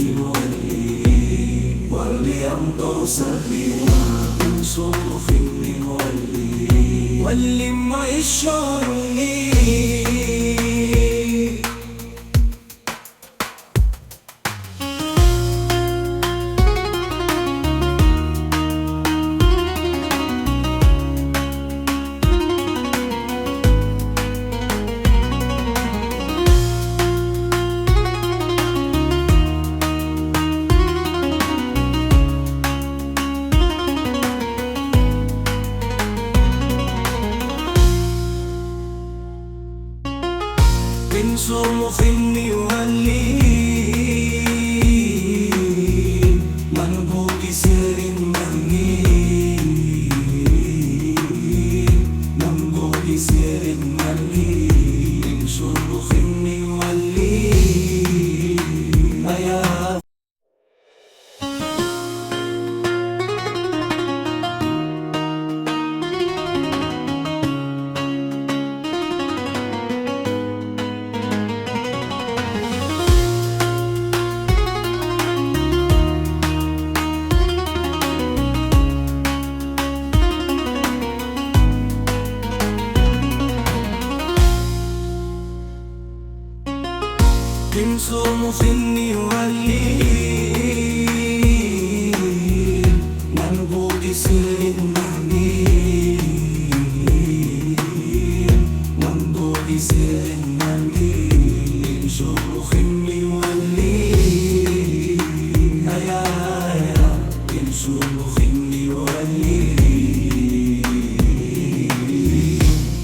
ولي وليمضوا سبيلا من صرف ولي ولما يشعرني من صرف ولي منبوك سر مني منبوك سر مني من صرف ولي أيا من صرف ولي منبوك سر مني منبوك سر مني من صرف ولي أيا من صرف ولي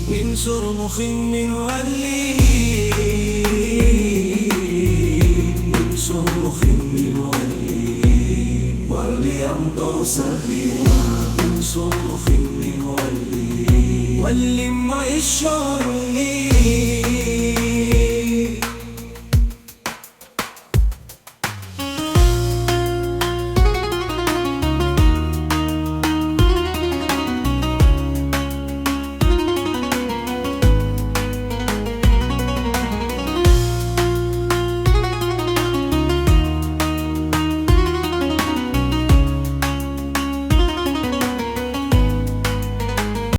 من صرف ولي صرف ولي وليمضوا سبيلا من صرف ولي ولما يشعر